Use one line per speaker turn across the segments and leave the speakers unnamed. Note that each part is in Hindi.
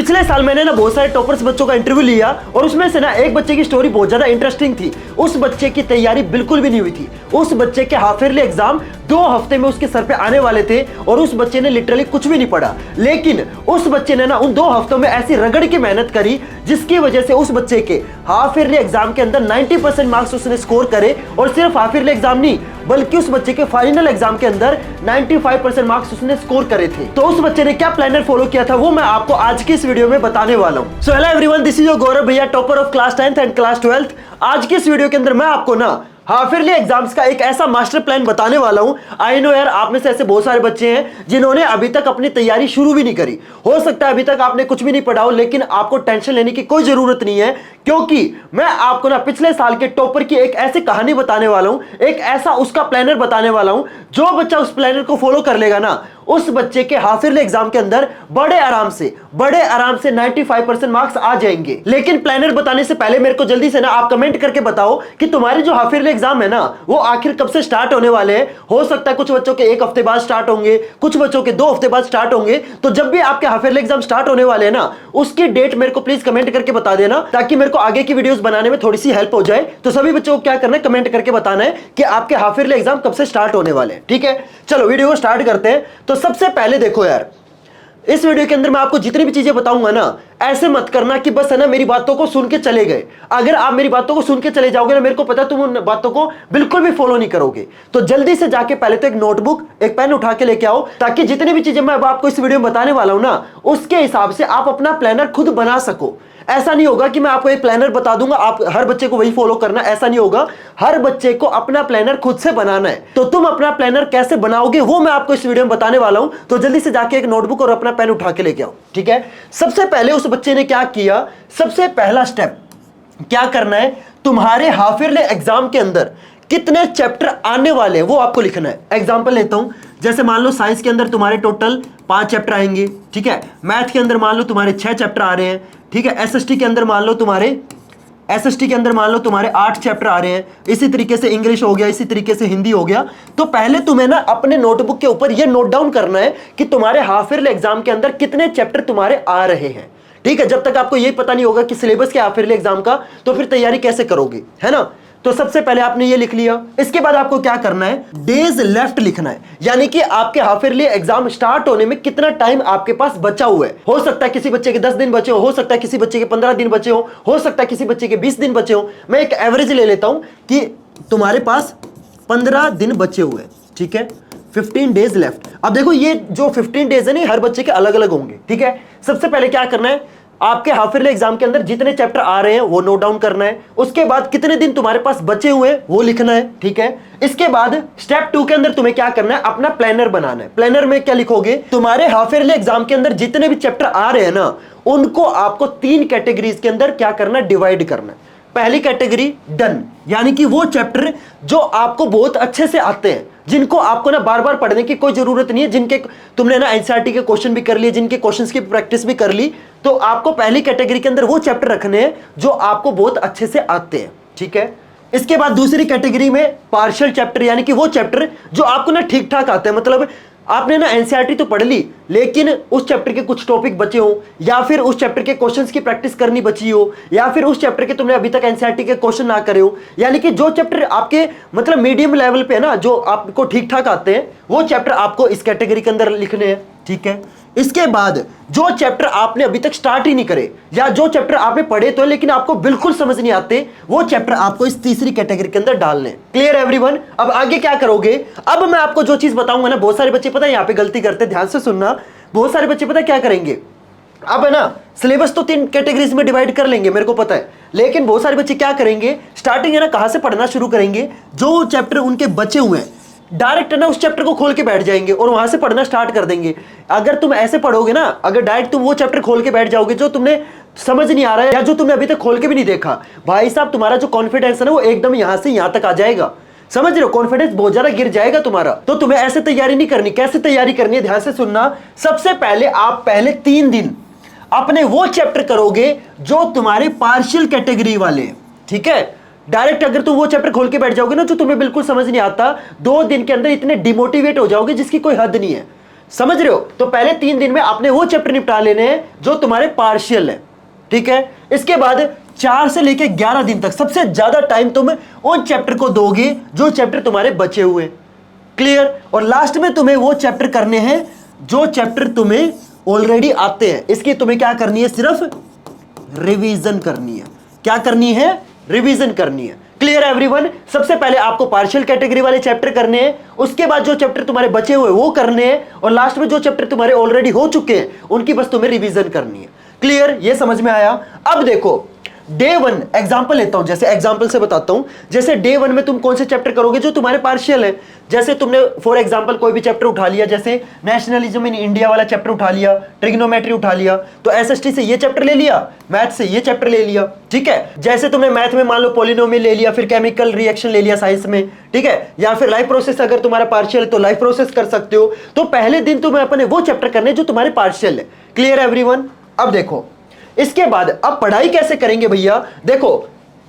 पिछले साल मैंने ना बहुत सारे टॉपर्स बच्चों का इंटरव्यू लिया और उसमें से ना एक बच्चे की स्टोरी बहुत ज्यादा इंटरेस्टिंग थी। उस बच्चे की तैयारी बिल्कुल भी नहीं हुई थी। उस बच्चे के हाफ ईयरली एग्जाम 2 हफ्ते में उसके सर पे आने वाले थे और उस बच्चे ने लिटरली कुछ भी नहीं पढ़ा। लेकिन उस बच्चे ने ना उन 2 हफ्तों में ऐसी रगड़ की मेहनत करी जिसकी वजह से उस बच्चे के हाफ ईयरली एग्जाम के अंदर 90% मार्क्स उसने स्कोर करे। और सिर्फ हाफ ईयरली एग्जाम नहीं बल्कि उस बच्चे के फाइनल एग्जाम के अंदर 95% मार्क्स उसने स्कोर करे थे। तो उस बच्चे ने क्या प्लानर फॉलो किया था वो मैं आपको आज की इस वीडियो में बताने वाला हूं। So hello everyone, this is your Gaurav भैया, topper of class 10th and class 12th। आज की इस वीडियो के अंदर मैं आपको ना हाफ ईयरली एग्जाम्स का एक ऐसा मास्टर प्लान बताने वाला हूं। आई नो यार, आप में से ऐसे बहुत सारे बच्चे हैं जिन्होंने अभी तक अपनी तैयारी शुरू भी नहीं करी। हो सकता है अभी तक आपने कुछ भी नहीं पढ़ा हो, लेकिन आपको टेंशन लेने की कोई जरूरत नहीं है, क्योंकि मैं आपको ना पिछले साल के टॉपर की एक ऐसी कहानी बताने वाला हूं, एक ऐसा उसका प्लानर बताने वाला हूं। जो बच्चा उस प्लानर को फॉलो कर लेगा ना, उस बच्चे के हाफ ईयरली एग्जाम के अंदर बड़े आराम से 95% मार्क्स आ जाएंगे। लेकिन प्लानर बताने से पहले मेरे को जल्दी से ना आप कमेंट करके बताओ कि तुम्हारे जो हाफ ईयरली एग्जाम है ना वो आखिर कब से स्टार्ट होने वाले हैं। हो सकता है कुछ बच्चों के 1 हफ्ते बाद स्टार्ट होंगे, कुछ बच्चों के 2 हफ्ते बाद स्टार्ट होंगे। तो जब भी आपके हाफ ईयरली एग्जाम स्टार्ट होने वाले हैं ना, उसकी डेट मेरे को प्लीज कमेंट करके बता देना, ताकि मेरे को आगे की वीडियोस बनाने में थोड़ी सी हेल्प हो जाए। तो सभी बच्चों को क्या करना है, कमेंट करके बताना है कि आपके हाफ ईयरली एग्जाम कब से स्टार्ट होने वाले हैं। ठीक है, चलो वीडियो को स्टार्ट करते हैं। तो सबसे पहले देखो यार, इस वीडियो के अंदर मैं आपको जितनी भी चीजें बताऊंगा ना, ऐसे मत करना कि बस है ना मेरी बातों को सुन के चले गए। अगर आप मेरी बातों को सुन के चले जाओगे ना, मेरे को पता तुम उन बातों को बिल्कुल भी फॉलो नहीं करोगे। तो जल्दी से जाके पहले तो एक नोटबुक एक पेन उठा के लेके आओ, ताकि जितनी भी चीजें मैं अब आपको इस वीडियो में बताने वाला हूं ना, उसके हिसाब से आप अपना प्लानर खुद बना सको। ऐसा नहीं होगा कि मैं आपको एक प्लानर बता दूंगा, आप हर बच्चे को वही फॉलो करना, ऐसा नहीं होगा। हर बच्चे को अपना प्लानर खुद से बनाना है। तो तुम अपना प्लानर कैसे बनाओगे वो मैं आपको इस वीडियो में बताने वाला हूं। तो जल्दी से जाके एक नोटबुक और अपना पेन उठा के लेके आओ। ठीक है, सबसे पहले उस बच्चे ने क्या किया, सबसे पहला स्टेप क्या करना है, तुम्हारे हाफ ईयरली एग्जाम के अंदर कितने चैप्टर आने वाले हैं वो आपको लिखना है। एग्जांपल लेता हूं, जैसे मान लो साइंस के अंदर तुम्हारे टोटल 5 चैप्टर आएंगे। ठीक है, मैथ के अंदर मान लो तुम्हारे 6 चैप्टर आ रहे हैं। ठीक है, एसएसटी के अंदर मान लो तुम्हारे 8 चैप्टर आ रहे हैं। इसी तरीके से इंग्लिश हो गया, इसी तरीके से हिंदी हो गया। तो पहले तुम्हें ना अपने नोटबुक के ऊपर ये नोट डाउन करना है कि तुम्हारे हाफ ईयरली एग्जाम के अंदर कितने चैप्टर तुम्हारे आ रहे हैं। ठीक है, जब तक आपको ये पता नहीं होगा कि सिलेबस क्या हाफ ईयरली एग्जाम का, तो फिर तैयारी कैसे करोगे, है ना। तो सबसे पहले आपने ये लिख लिया। इसके बाद आपको क्या करना है, डेज लेफ्ट लिखना है, यानी कि आपके हाफ ईयरली एग्जाम स्टार्ट होने में कितना टाइम आपके पास बचा हुआ है। हो सकता है किसी बच्चे के 10 दिन बचे हो सकता है किसी बच्चे के 15 दिन बचे हो सकता है किसी बच्चे के 20 दिन बचे हो। मैं एक एवरेज ले लेता हूं कि तुम्हारे पास 15 दिन बचे हुए हैं। ठीक है, 15 डेज लेफ्ट। अब देखो ये जो 15 डेज है ना, हर बच्चे के अलग अलग होंगे। ठीक है, सबसे पहले क्या करना है, आपके हाफ ईयरली एग्जाम के अंदर जितने चैप्टर आ रहे हैं वो नोट डाउन करना है। उसके बाद कितने दिन तुम्हारे पास बचे हुए हैं वो लिखना है। ठीक है, इसके बाद स्टेप 2 के अंदर तुम्हें क्या करना है, अपना प्लानर बनाना है। प्लानर में क्या लिखोगे, तुम्हारे हाफ ईयरली एग्जाम के अंदर जितने भी चैप्टर आ रहे हैं ना, उनको आपको 3 कैटेगरीज के अंदर क्या करना है, डिवाइड करना है। पहली कैटेगरी डन, यानी कि वो चैप्टर जो आपको बहुत अच्छे से आते हैं, जिनको आपको ना बार बार पढ़ने की कोई जरूरत नहीं है, जिनके तुमने ना एनसीईआरटी के क्वेश्चन भी कर लिए, जिनके क्वेश्चंस की प्रैक्टिस भी कर ली। तो आपको पहली कैटेगरी के अंदर वो चैप्टर रखने हैं जो आपको बहुत अच्छे से आते हैं। ठीक है, इसके बाद दूसरी कैटेगरी में पार्शियल चैप्टर, यानी कि वो चैप्टर जो आपको ना ठीक ठाक आते हैं, मतलब आपने ना एनसीईआरटी तो पढ़ ली लेकिन उस चैप्टर के कुछ टॉपिक बचे हो, या फिर उस चैप्टर के क्वेश्चंस की प्रैक्टिस करनी बची हो, या फिर उस चैप्टर के तुमने अभी तक एनसीईआरटी के क्वेश्चन ना करे हो। यानी कि जो चैप्टर आपके मतलब मीडियम लेवल पे है ना, जो आपको ठीक ठाक आते हैं, वो चैप्टर आपको इस कैटेगरी के अंदर लिखने हैं। ठीक है, इसके बाद जो चैप्टर आपने अभी तक स्टार्ट ही नहीं करे, या जो चैप्टर आपने पढ़े तो लेकिन आपको बिल्कुल समझ नहीं आते, वो चैप्टर आपको इस तीसरी कैटेगरी के अंदर डालने। Clear everyone. अब आगे क्या करोगे, अब मैं आपको जो चीज बताऊंगा ना, बहुत सारे बच्चे पता है यहाँ पे गलती करते, ध्यान से सुनना। बहुत सारे बच्चे पता है क्या करेंगे, अब है ना सिलेबस तो 3 कैटेगरीज में डिवाइड कर लेंगे, मेरे को पता है, लेकिन बहुत सारे बच्चे क्या करेंगे, स्टार्टिंग है ना कहां से पढ़ना शुरू करेंगे, जो चैप्टर उनके बचे हुए हैं डायरेक्ट ना उस चैप्टर को खोल के बैठ जाएंगे और वहां से पढ़ना स्टार्ट कर देंगे। अगर तुम ऐसे पढ़ोगे ना, अगर डायरेक्ट तुम वो चैप्टर खोल के बैठ जाओगे जो तुमने समझ नहीं आ रहा है, या जो तुमने अभी तक खोल के भी नहीं देखा, भाई साहब तुम्हारा जो कॉन्फिडेंस है ना वो एकदम यहां से यहां तक आ जाएगा। समझ रहे हो, कॉन्फिडेंस बहुत ज्यादा गिर जाएगा तुम्हारा। तो तुम्हें ऐसे तैयारी नहीं करनी। कैसे तैयारी करनी है, ध्यान से सुनना। सबसे पहले आप पहले 3 दिन अपने वो चैप्टर करोगे जो तुम्हारे पार्शियल कैटेगरी वाले। ठीक है, डायरेक्ट अगर तुम वो चैप्टर खोल के बैठ जाओगे ना जो तुम्हें बिल्कुल समझ नहीं आता, 2 दिन के अंदर इतने डिमोटिवेट हो जाओगे जिसकी कोई हद नहीं है। समझ रहे हो? तो पहले 3 दिन में आपने वो चैप्टर निपटा लेने हैं जो तुम्हारे पार्शियल है, ठीक है। इसके बाद 4 से लेके 11 दिन तक सबसे ज्यादा टाइम तुम उन चैप्टर को दोगे जो चैप्टर तुम्हारे बचे हुए, क्लियर। और लास्ट में तुम्हें वो चैप्टर करने हैं जो चैप्टर तुम्हें ऑलरेडी आते हैं। इसकी तुम्हें क्या करनी है? सिर्फ रिवीजन करनी है। क्या करनी है? रिवीजन करनी है। Clear everyone? सबसे पहले आपको पार्शियल कैटेगरी वाले चैप्टर करने हैं, उसके बाद जो चैप्टर तुम्हारे बचे हुए वो करने हैं, और लास्ट में जो चैप्टर तुम्हारे ऑलरेडी हो चुके हैं उनकी बस तुम्हें रिवीजन करनी है। क्लियर? ये समझ में आया? अब देखो डे 1 एग्जांपल लेता हूं, जैसे एग्जांपल से बताता हूं। जैसे डे 1 में तुम कौन से चैप्टर करोगे जो तुम्हारे पार्शियल है। जैसे तुमने फॉर एग्जांपल कोई भी चैप्टर उठा लिया, जैसे नेशनलिज्म इन इंडिया वाला चैप्टर उठा लिया, ट्रिग्नोमेट्री उठा लिया, तो एसएसटी से ये चैप्टर ले लिया, मैथ से ये चैप्टर ले लिया, ठीक है। जैसे तुमने मैथ में मान लो पॉलिनोमियल ले लिया, फिर केमिकल रिएक्शन ले लिया साइंस में, ठीक है, या फिर लाइफ प्रोसेस अगर तुम्हारा पार्शियल है तो लाइफ प्रोसेस कर सकते हो। तो पहले दिन तुम्हें अपने वो चैप्टर करने जो तुम्हारे पार्शियल है। Clear everyone? अब देखो इसके बाद अब पढ़ाई कैसे करेंगे भैया। देखो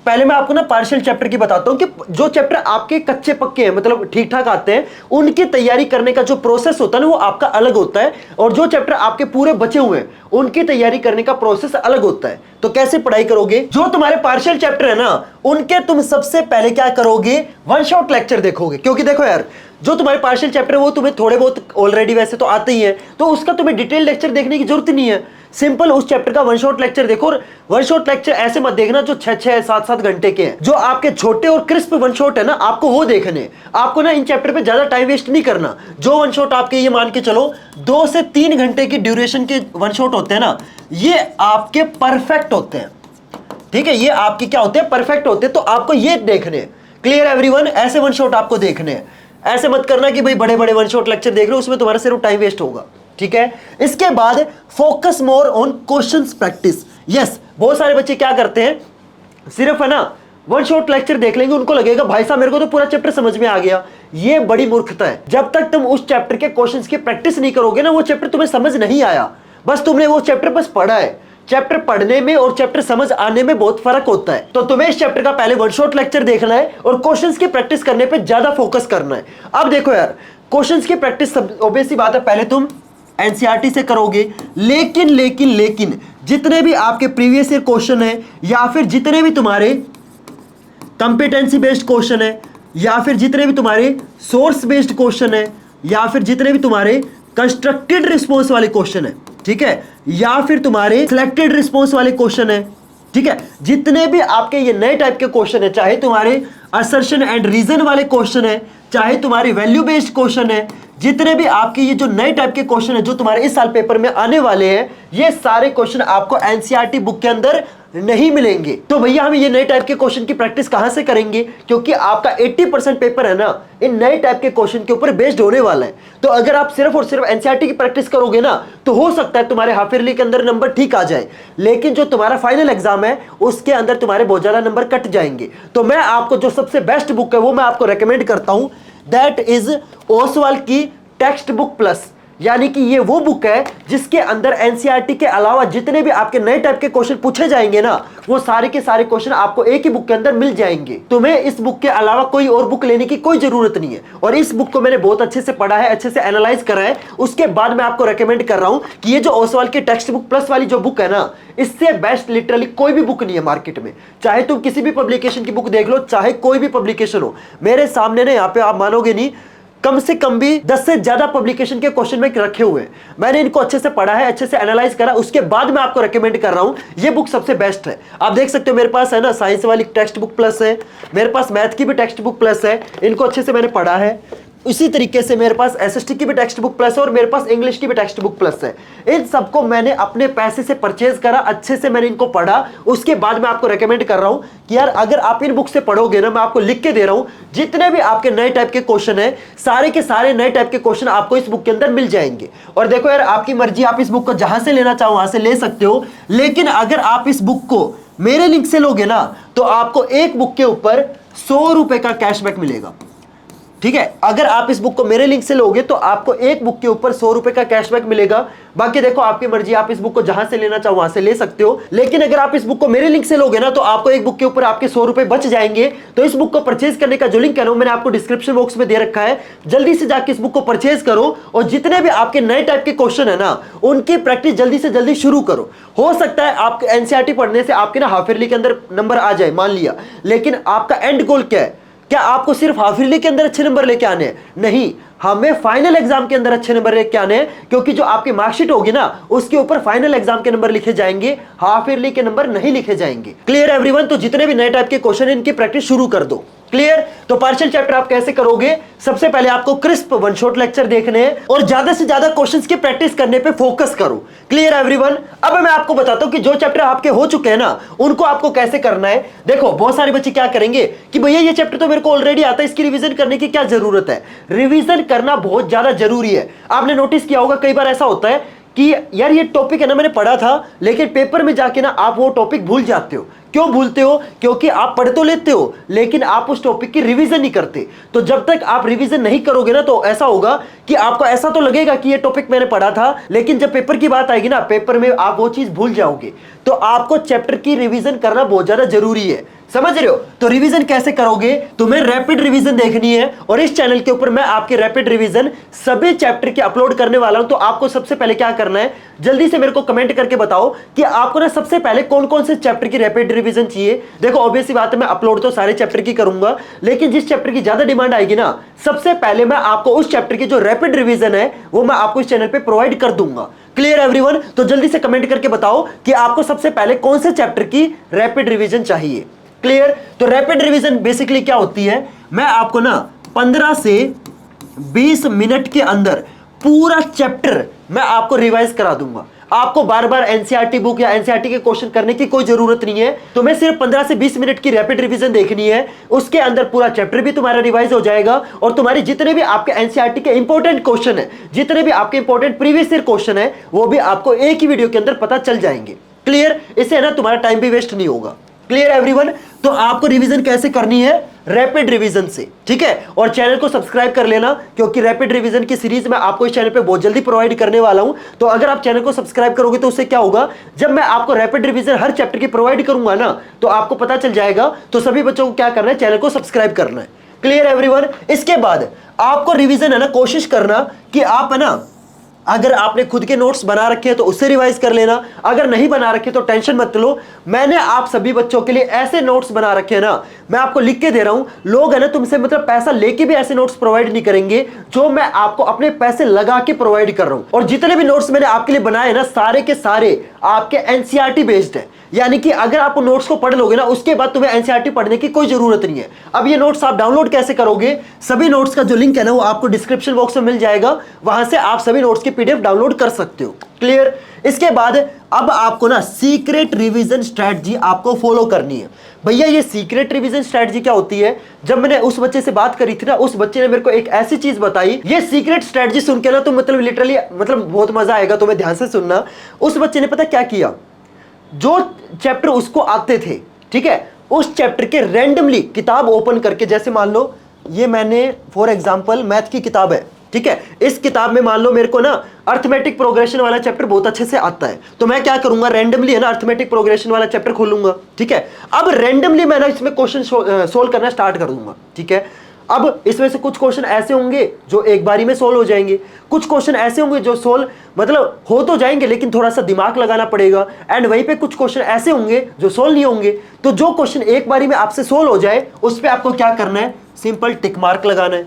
पहले मैं आपको ना पार्शियल चैप्टर की बताता हूं कि जो चैप्टर आपके कच्चे पक्के हैं, मतलब ठीक ठाक आते हैं, उनकी तैयारी करने का जो प्रोसेस होता है ना वो आपका अलग होता है, और जो चैप्टर आपके पूरे बचे हुए हैं उनकी तैयारी करने का प्रोसेस अलग होता है। तो कैसे पढ़ाई करोगे? जो तुम्हारे पार्शियल चैप्टर है ना उनके तुम सबसे पहले क्या करोगे? वन शॉट लेक्चर देखोगे, क्योंकि देखो यार जो तुम्हारे पार्शियल चैप्टर है वो तुम्हें थोड़े बहुत ऑलरेडी वैसे तो आते ही है, तो उसका तुम्हें डिटेल लेक्चर देखने की जरूरत नहीं है। सिंपल उस चैप्टर का वन शॉट लेक्चर देखो, और वन शॉट लेक्चर ऐसे मत देखना जो 6-6 7-7 घंटे के हैं। जो आपके छोटे और क्रिस्प वन शॉट है ना आपको वो देखने। आपको ना इन चैप्टर पे ज्यादा टाइम वेस्ट नहीं करना। जो वन शॉट आपके ये मान के चलो 2 से 3 घंटे की ड्यूरेशन के वन शॉट होते हैं ना, ये आपके परफेक्ट होते हैं, ठीक है। ये आपके क्या होते हैं? परफेक्ट होते हैं। तो आपको ये देखने। Clear everyone? ऐसे वन शॉट आपको देखने हैं। ऐसे मत करना कि भाई बड़े बड़े वन शॉट लेक्चर देख रहे हो, उसमें तुम्हारा सिर्फ टाइम वेस्ट होगा, ठीक है। इसके बाद focus more on questions practice. Yes, बहुत सारे बच्चे क्या करते हैं, सिर्फ है ना वन शॉट लेक्चर देख लेंगे, उनको लगेगा भाई साहब मेरे को तो पूरा चैप्टर समझ में आ गया। ये बड़ी मूर्खता है। जब तक तुम उस चैप्टर के क्वेश्चंस की प्रैक्टिस नहीं करोगे ना वो चैप्टर तुम्हें समझ नहीं आया। बस तुमने वो चैप्टर बस पढ़ा है। चैप्टर पढ़ने में और चैप्टर समझ आने में बहुत फर्क होता है। तो तुम्हें इस चैप्टर का पहले वन शॉट लेक्चर देखना है और क्वेश्चंस की प्रैक्टिस करने पे ज्यादा फोकस करना है। अब देखो यार क्वेश्चंस की प्रैक्टिस ऑब्वियस सी बात है, पहले तुम एनसीईआरटी से करोगे, लेकिन जितने भी आपके प्रीवियस ईयर क्वेश्चन है, या फिर जितने भी तुम्हारे कंपिटेंसी बेस्ड क्वेश्चन है, या फिर जितने भी तुम्हारे सोर्स बेस्ड क्वेश्चन है, या फिर जितने भी तुम्हारे कंस्ट्रक्टेड रिस्पॉन्स वाले क्वेश्चन है, ठीक है, या फिर तुम्हारे सिलेक्टेड रिस्पॉन्स वाले क्वेश्चन है, ठीक है, जितने भी आपके ये नए टाइप के क्वेश्चन है, चाहे तुम्हारे असर्शन एंड रीजन वाले क्वेश्चन है, चाहे तुम्हारी वैल्यू बेस्ड क्वेश्चन है, जितने भी आपके ये जो नए टाइप के क्वेश्चन है जो तुम्हारे इस साल पेपर में आने वाले हैं, ये सारे क्वेश्चन आपको एनसीईआरटी बुक के अंदर नहीं मिलेंगे। तो भैया हम ये नए टाइप के क्वेश्चन की प्रैक्टिस कहां से करेंगे? क्योंकि आपका 80% पेपर है ना इन नए टाइप के क्वेश्चन के ऊपर बेस्ड होने वाला है। तो अगर आप सिर्फ और सिर्फ एनसीईआरटी की प्रैक्टिस करोगे ना तो हो सकता है तुम्हारे हाफ ईयरली के अंदर नंबर ठीक आ जाए, लेकिन जो तुम्हारा फाइनल एग्जाम है उसके अंदर तुम्हारे बहुत ज्यादा नंबर कट जाएंगे। तो मैं आपको जो सबसे बेस्ट बुक है वो मैं आपको रेकमेंड करता हूं, दैट इज ओसवाल की टेक्स्ट बुक प्लस। यानी कि ये वो बुक है जिसके अंदर एनसीईआरटी के अलावा जितने भी आपके नए टाइप के क्वेश्चन पूछे जाएंगे ना वो सारे के सारे क्वेश्चन आपको एक ही बुक के अंदर मिल जाएंगे। तुम्हें इस बुक के अलावा कोई और बुक लेने की कोई जरूरत नहीं है। और इस बुक को मैंने बहुत अच्छे से पढ़ा है, अच्छे से एनालाइज करा है, उसके बाद मैं आपको रेकमेंड कर रहा हूं कि ये जो ओसवाल की टेक्स्ट बुक प्लस वाली जो बुक है ना, इससे बेस्ट लिटरली कोई भी बुक नहीं है मार्केट में। चाहे तुम किसी भी पब्लिकेशन की बुक देख लो, चाहे कोई भी पब्लिकेशन हो, मेरे सामने ना यहाँ पे आप मानोगे नहीं कम से कम भी 10 से ज्यादा पब्लिकेशन के क्वेश्चन में रखे हुए हैं। मैंने इनको अच्छे से पढ़ा है, अच्छे से एनालाइज करा, उसके बाद मैं आपको रेकमेंड कर रहा हूं ये बुक सबसे बेस्ट है। आप देख सकते हो मेरे पास है ना साइंस वाली टेक्स्ट बुक प्लस है, मेरे पास मैथ की भी टेक्स्ट बुक प्लस है, इनको अच्छे से मैंने पढ़ा है। इसी तरीके से मेरे पास एसएसटी की भी टेक्स्ट बुक प्लस है और मेरे पास इंग्लिश की भी टेक्स्ट बुक प्लस है। इन सबको मैंने अपने पैसे से परचेज करा, अच्छे से मैंने इनको पढ़ा, उसके बाद मैं आपको रेकमेंड कर रहा हूं कि यार अगर आप इन बुक से पढ़ोगे ना, मैं आपको लिख के दे रहा हूं जितने भी आपके नए टाइप के क्वेश्चन है सारे के सारे नए टाइप के क्वेश्चन आपको इस बुक के अंदर मिल जाएंगे। और देखो यार आपकी मर्जी, आप इस बुक को जहां से लेना चाहो वहां से ले सकते हो, लेकिन अगर आप इस बुक को मेरे लिंक से लोगे ना तो आपको एक बुक के ऊपर 100 रुपए का कैशबैक मिलेगा। ठीक है। अगर आप इस बुक को मेरे लिंक से लोगे तो आपको एक बुक के ऊपर 100 रुपए का कैशबैक मिलेगा। बाकी देखो आपकी मर्जी, आप इस बुक को जहां से लेना चाहो वहां से ले सकते हो, लेकिन अगर आप इस बुक को मेरे लिंक से लोगे ना तो आपको एक बुक के ऊपर आपके 100 रुपए बच जाएंगे। तो इस बुक को परचेज करने का जो लिंक है ना मैंने आपको डिस्क्रिप्शन बॉक्स में दे रखा है, जल्दी से जाके इस बुक को परचेज करो और जितने भी आपके नए टाइप के क्वेश्चन है ना उनकी प्रैक्टिस जल्दी से जल्दी शुरू करो। हो सकता है आपके एनसीईआरटी पढ़ने से आपके ना हाफ ईयरली के अंदर नंबर आ जाए, मान लिया, लेकिन आपका एंड गोल क्या है? क्या आपको सिर्फ हाफ ईयरली के अंदर अच्छे नंबर लेके आने हैं? नहीं, हमें फाइनल एग्जाम के अंदर अच्छे नंबर लेके आने हैं, क्योंकि जो आपकी मार्कशीट होगी ना उसके ऊपर फाइनल एग्जाम के नंबर लिखे जाएंगे, हाफ ईयरली के नंबर नहीं लिखे जाएंगे। Clear everyone? तो जितने भी नए टाइप के क्वेश्चन इनकी प्रैक्टिस शुरू कर दो। क्लियर? तो पार्शियल चैप्टर आप कैसे करोगे? सबसे पहले आपको क्रिस्प वन शॉट लेक्चर देखने हैं और ज्यादा से ज्यादा क्वेश्चंस की प्रैक्टिस करने पे फोकस करो। Clear everyone? अब मैं आपको बताता हूं कि जो चैप्टर आपके हो चुके हैं ना उनको आपको कैसे करना है। देखो बहुत सारे बच्चे क्या करेंगे कि भैया ये चैप्टर तो मेरे को ऑलरेडी आता है, इसकी रिवीजन करने की क्या जरूरत है? रिवीजन करना बहुत ज्यादा जरूरी है। आपने नोटिस किया होगा कई बार ऐसा होता है कि यार ये टॉपिक है ना मैंने पढ़ा था, लेकिन पेपर में जाके ना आप वो टॉपिक भूल जाते हो। क्यों भूलते हो? क्योंकि आप पढ़ तो लेते हो लेकिन आप उस टॉपिक की रिवीजन नहीं करते। तो जब तक आप रिवीजन नहीं करोगे ना तो ऐसा होगा कि आपको ऐसा तो लगेगा कि ये टॉपिक मैंने पढ़ा था, लेकिन जब पेपर की बात आएगी ना पेपर में आप वो चीज भूल जाओगे। तो आपको चैप्टर की रिवीजन करना बहुत ज्यादा जरूरी है, समझ रहे हो? तो रिवीजन कैसे करोगे? तुम्हें रैपिड रिवीजन देखनी है और इस चैनल के ऊपर मैं आपकी रैपिड रिवीजन सभी चैप्टर की अपलोड करने वाला हूं। तो आपको सबसे पहले क्या करना है, जल्दी से मेरे को कमेंट करके बताओ कि आपको ना सबसे पहले कौन कौन से चैप्टर की रैपिड रिवीजन चाहिए। देखो ऑब्वियसली बात है मैं अपलोड तो सारे चैप्टर की करूंगा, लेकिन जिस चैप्टर की ज्यादा डिमांड आएगी ना सबसे पहले मैं आपको उस चैप्टर की जो रैपिड रिवीजन है वो मैं आपको इस चैनल पे प्रोवाइड कर दूंगा। Clear everyone? तो जल्दी से कमेंट करके बताओ कि आपको सबसे पहले कौन से चैप्टर की रैपिड रिवीजन चाहिए। क्लियर? तो रैपिड रिवीजन बेसिकली क्या होती है, मैं आपको ना 15 से 20 मिनट के अंदर पूरा चैप्टर मैं आपको रिवाइज करा दूंगा। आपको बार बार एनसीईआरटी बुक या एनसीईआरटी के क्वेश्चन करने की कोई जरूरत नहीं है। तुम्हें सिर्फ 15 से 20 मिनट की रैपिड रिवीजन देखनी है, उसके अंदर पूरा चैप्टर भी तुम्हारा रिवाइज हो जाएगा और तुम्हारी जितने भी आपके एनसीईआरटी के इंपॉर्टेंट क्वेश्चन है, जितने भी आपके इंपॉर्टेंट प्रीवियस ईयर क्वेश्चन है वो भी आपको एक ही वीडियो के अंदर पता चल जाएंगे। क्लियर? इससे ना तुम्हारा टाइम भी वेस्ट नहीं होगा। Clear everyone? तो आपको रिवीजन कैसे करनी है? रैपिड रिवीजन से, ठीक है? और चैनल को सब्सक्राइब कर लेना, क्योंकि रैपिड रिवीजन की सीरीज मैं आपको इस चैनल पे बहुत जल्दी प्रोवाइड करने वाला हूं। तो अगर आप चैनल को सब्सक्राइब करोगे तो उससे क्या होगा, जब मैं आपको रैपिड रिवीजन हर चैप्टर की प्रोवाइड करूंगा ना तो आपको पता चल जाएगा। तो सभी बच्चों को क्या करना है, चैनल को सब्सक्राइब करना है। Clear everyone? इसके बाद आपको रिवीजन है ना कोशिश करना कि आप है ना अगर आपने खुद के नोट्स बना रखे हैं तो उससे रिवाइज कर लेना, अगर नहीं बना रखे तो टेंशन मत लो, मैंने आप सभी बच्चों के लिए ऐसे नोट्स बना रखे हैं ना, मैं आपको लिख के दे रहा हूं। लोग है ना तुमसे मतलब पैसा लेके भी ऐसे नोट्स प्रोवाइड नहीं करेंगे जो मैं आपको अपने पैसे लगा के प्रोवाइड कर रहा हूं। और जितने भी नोट्स मैंने आपके लिए बनाए ना सारे के सारे आपके एनसीईआरटी बेस्ड है, यानी कि अगर आप नोट्स को पढ़ लोगे ना उसके बाद तुम्हें एनसीईआरटी पढ़ने की कोई जरूरत नहीं है। अब ये नोट्स आप डाउनलोड कैसे करोगे? सभी नोट्स का जो लिंक है ना वो आपको डिस्क्रिप्शन बॉक्स में मिल जाएगा, वहां से आप सभी नोट्स की पीडीएफ डाउनलोड कर सकते हो। क्लियर? इसके बाद अब आपको ना सीक्रेट रिवीजन स्ट्रेटजी आपको फॉलो करनी है। भैया ये सीक्रेट रिवीजन स्ट्रेटजी क्या होती है? जब मैंने उस बच्चे से बात करी थी ना उस बच्चे ने मेरे को एक ऐसी चीज बताई, ये सीक्रेट स्ट्रेटजी सुन के ना तो मतलब लिटरली मतलब बहुत मजा आएगा, तुम्हें ध्यान से सुनना। उस बच्चे ने पता क्या किया, जो चैप्टर उसको आते थे, ठीक है, उस चैप्टर के रैंडमली किताब ओपन करके, जैसे मान लो ये मैंने फॉर एग्जांपल मैथ की किताब है, ठीक है, इस किताब में मान लो मेरे को ना अर्थमेटिक प्रोग्रेशन वाला चैप्टर बहुत अच्छे से आता है, तो मैं क्या करूंगा रैंडमली है ना अर्थमेटिक प्रोग्रेशन वाला चैप्टर खोलूंगा, ठीक है। अब रैंडमली मैं ना इसमें क्वेश्चन सोल्व करना स्टार्ट कर दूंगा, ठीक है। अब इसमें से कुछ क्वेश्चन ऐसे होंगे जो एक बारी में सोल्व हो जाएंगे, कुछ क्वेश्चन ऐसे होंगे जो सोल्व मतलब हो तो जाएंगे लेकिन थोड़ा सा दिमाग लगाना पड़ेगा, एंड वहीं पे कुछ क्वेश्चन ऐसे होंगे जो सोल्व नहीं होंगे। तो जो क्वेश्चन एक बारी में आपसे सोल्व हो जाए उस पर आपको क्या करना है, सिंपल टिक मार्क लगाना है।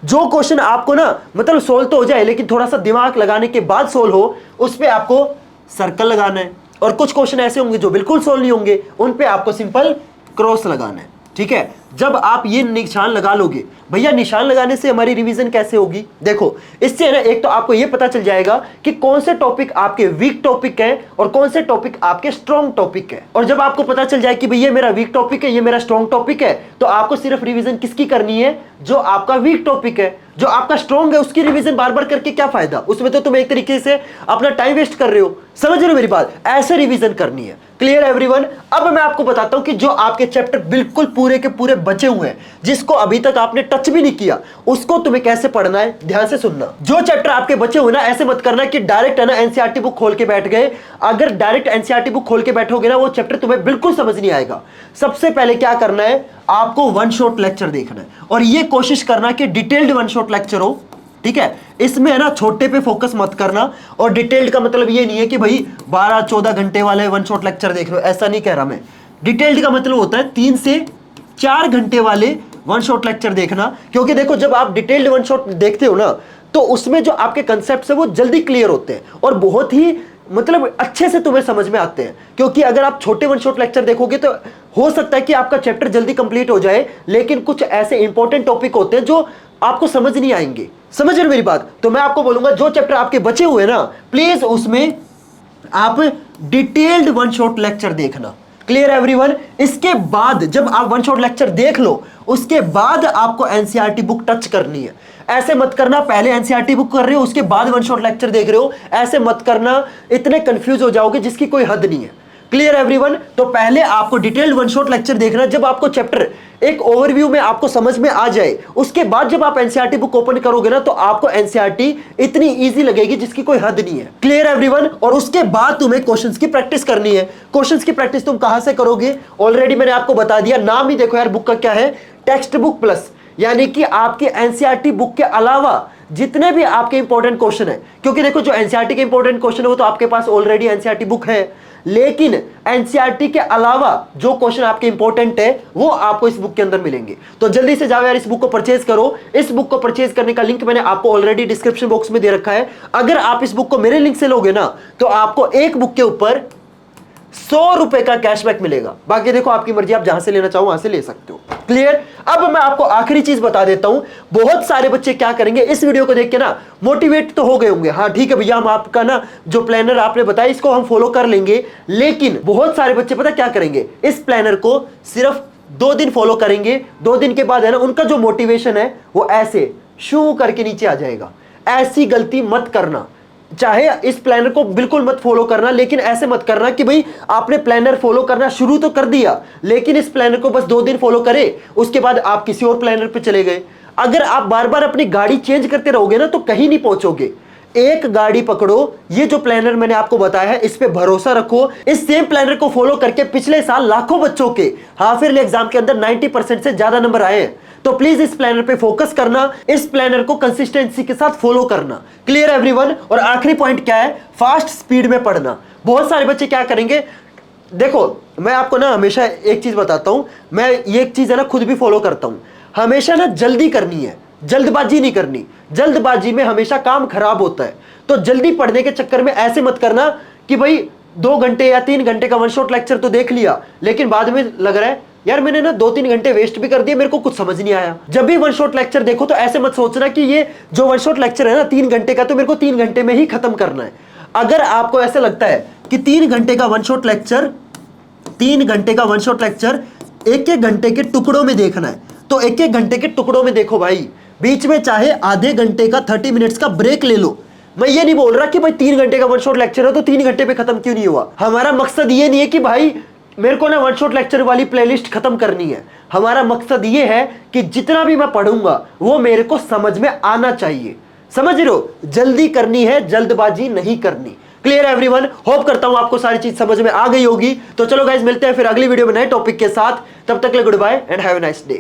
जो क्वेश्चन आपको ना मतलब सोल्व तो हो जाए लेकिन थोड़ा सा दिमाग लगाने के बाद सोल्व हो उस पर आपको सर्कल लगाना है, और कुछ क्वेश्चन ऐसे होंगे जो बिल्कुल सोल्व नहीं होंगे उन पे आपको सिंपल क्रॉस लगाना है, ठीक है। जब आप ये निशान लगा लोगे, भैया निशान लगाने से हमारी रिवीजन कैसे होगी, देखो इससे ना एक तो आपको ये पता चल जाएगा कि कौन से टॉपिक आपके वीक टॉपिक है और कौन से टॉपिक आपके स्ट्रॉन्ग टॉपिक है। और जब आपको पता चल जाए कि भैया मेरा वीक टॉपिक है, ये मेरा स्ट्रॉन्ग टॉपिक है, तो आपको सिर्फ रिवीजन किसकी करनी है, जो आपका वीक टॉपिक है। जो आपका स्ट्रॉन्ग है उसकी रिवीजन बार बार करके क्या फायदा, उसमें तो तुम एक तरीके से अपना टाइम वेस्ट कर रहे हो। समझ रहे हो मेरी बात, ऐसे रिवीजन करनी है। Clear everyone. अब मैं आपको बताता हूं कि जो आपके चैप्टर बिल्कुल पूरे के पूरे बचे हुए हैं, जिसको अभी तक आपने टच भी नहीं किया, उसको तुम्हें कैसे पढ़ना है, ध्यान से सुनना। जो चैप्टर आपके बचे हुए ना, ऐसे मत करना कि डायरेक्ट है ना एनसीईआरटी बुक खोल के बैठ गए। अगर डायरेक्ट एनसीईआरटी बुक खोल के बैठोगे ना, वो चैप्टर तुम्हें बिल्कुल समझ नहीं आएगा। सबसे पहले क्या करना है, आपको वन शॉट लेक्चर देखना है, और ये कोशिश करना कि डिटेल्ड वन शॉट लेक्चर हो। ठीक है, इसमें है ना छोटे पे फोकस मत करना। और डिटेल्ड का मतलब ये नहीं है कि भाई 12-14 घंटे वाले वन शॉट लेक्चर देख लो, ऐसा नहीं कह रहा मैं। डिटेल्ड का मतलब होता है 3 से 4 घंटे वाले वन शॉट लेक्चर देखना। क्योंकि देखो, जब आप डिटेल्ड वन शॉट देखते हो ना, तो उसमें जो आपके कंसेप्ट है वो जल्दी क्लियर होते हैं और बहुत ही मतलब अच्छे से तुम्हें समझ में आते हैं। क्योंकि अगर आप छोटे वन शॉट लेक्चर देखोगे तो हो सकता है कि आपका चैप्टर जल्दी कंप्लीट हो जाए, लेकिन कुछ ऐसे इंपॉर्टेंट टॉपिक होते हैं जो आपको समझ नहीं आएंगे। समझ रहे हो मेरी बात? तो मैं आपको बोलूंगा, जो चैप्टर आपके बचे हुए ना, प्लीज उसमें आप डिटेल्ड वन शॉट लेक्चर देखना। Clear everyone. इसके बाद जब आप वन शॉट लेक्चर देख लो, उसके बाद आपको एनसीईआरटी बुक टच करनी है। ऐसे मत करना पहले एनसीईआरटी बुक कर रहे हो उसके बाद वन शॉट लेक्चर देख रहे हो, ऐसे मत करना, इतने कंफ्यूज हो जाओगे जिसकी कोई हद नहीं है। Clear everyone. तो पहले आपको डिटेल्ड वन शॉट लेक्चर देखना, जब आपको चैप्टर एक ओवरव्यू में आपको समझ में आ जाए, उसके बाद जब आप एनसीईआरटी बुक ओपन करोगे ना, तो आपको एनसीईआरटी इतनी इजी लगेगी जिसकी कोई हद नहीं है। Clear everyone. और उसके बाद तुम्हें क्वेश्चंस की प्रैक्टिस करनी है। क्वेश्चंस की प्रैक्टिस तुम कहां से करोगे, ऑलरेडी मैंने आपको बता दिया, नाम ही देखो यार बुक का क्या है, टेक्स्ट बुक प्लस। यानी कि आपके एनसीईआरटी बुक के अलावा जितने भी आपके इंपॉर्टेंट क्वेश्चन है, क्योंकि देखो जो एनसीईआरटी के इंपॉर्टेंट क्वेश्चन है वो तो आपके पास ऑलरेडी एनसीईआरटी बुक है, लेकिन एनसीईआरटी के अलावा जो क्वेश्चन आपके इंपॉर्टेंट है वो आपको इस बुक के अंदर मिलेंगे। तो जल्दी से जाओ यार, इस बुक को परचेज करो। इस बुक को परचेज करने का लिंक मैंने आपको ऑलरेडी डिस्क्रिप्शन बॉक्स में दे रखा है। अगर आप इस बुक को मेरे लिंक से लोगे ना, तो आपको एक बुक के ऊपर 100 रुपए का कैशबैक मिलेगा। बाकी देखो आपकी मर्जी, आप जहां से लेना चाहो वहां से ले सकते हो। क्लियर। अब मैं आपको आखिरी चीज बता देता हूं। बहुत सारे बच्चे क्या करेंगे, इस वीडियो को देख के ना मोटिवेट तो हो गए होंगे, हाँ ठीक है भैया, हम आपका ना जो प्लानर आपने बताया इसको हम फॉलो कर लेंगे। लेकिन बहुत सारे बच्चे पता क्या करेंगे, इस प्लानर को सिर्फ 2 दिन फॉलो करेंगे, 2 दिन के बाद है ना उनका जो मोटिवेशन है वो ऐसे शू करके नीचे आ जाएगा। ऐसी गलती मत करना। चाहे इस प्लानर को बिल्कुल मत फॉलो करना, लेकिन ऐसे मत करना कि भाई आपने प्लानर फॉलो करना शुरू तो कर दिया, लेकिन इस प्लानर को बस 2 दिन फॉलो करे, उसके बाद आप किसी और प्लानर पे चले गए। अगर आप बार बार अपनी गाड़ी चेंज करते रहोगे ना, तो कहीं नहीं पहुंचोगे। एक गाड़ी पकड़ो, ये जो प्लानर मैंने आपको बताया है इस पे भरोसा रखो। इस सेम प्लानर को फॉलो करके पिछले साल लाखों बच्चों के हाफ ईयरली एग्जाम के अंदर 90% से ज्यादा नंबर आए हैं। तो प्लीज इस प्लानर पे फोकस करना, इस प्लानर को कंसिस्टेंसी के साथ फॉलो करना। Clear everyone. और आखिरी पॉइंट क्या है, फास्ट स्पीड में पढ़ना। बहुत सारे बच्चे क्या करेंगे, देखो मैं आपको ना हमेशा एक चीज बताता हूं, मैं ये एक चीज है ना खुद भी फॉलो करता हूं, हमेशा ना जल्दी करनी है, जल्दबाजी नहीं करनी। जल्दबाजी में हमेशा काम खराब होता है। तो जल्दी पढ़ने के चक्कर में ऐसे मत करना कि भाई 2 घंटे या 3 घंटे का वन शॉट लेक्चर तो देख लिया, लेकिन बाद में लग रहा है यार मैंने ना 2-3 घंटे वेस्ट भी कर दिए, मेरे को कुछ समझ नहीं आया। जब भी वन शॉट लेक्चर देखो तो ऐसे मत सोचना कि ये जो वन शॉट लेक्चर है ना 3 घंटे का, तो मेरे को 3 घंटे में ही खत्म करना है। अगर आपको ऐसा लगता है कि 3 घंटे का वन शॉट लेक्चर 1-1 घंटे के टुकड़ों में देखना है, तो 1-1 घंटे के टुकड़ों में देखो भाई। बीच में चाहे आधे घंटे का 30 मिनट्स का ब्रेक ले लो। मैं ये नहीं बोल रहा कि भाई 3 घंटे का वन शॉट लेक्चर है तो 3 घंटे पे खत्म क्यों नहीं हुआ। हमारा मकसद ये नहीं है कि भाई मेरे को ना वन शॉट लेक्चर वाली प्लेलिस्ट खत्म करनी है। हमारा मकसद ये है कि जितना भी मैं पढ़ूंगा वो मेरे को समझ में आना चाहिए। समझ रहे हो, जल्दी करनी है, जल्दबाजी नहीं करनी। Clear everyone. होप करता हूं आपको सारी चीज समझ में आ गई होगी। तो चलो गाइस, मिलते हैं फिर अगली वीडियो में नए टॉपिक के साथ। तब तक के लिए goodbye and have a nice day.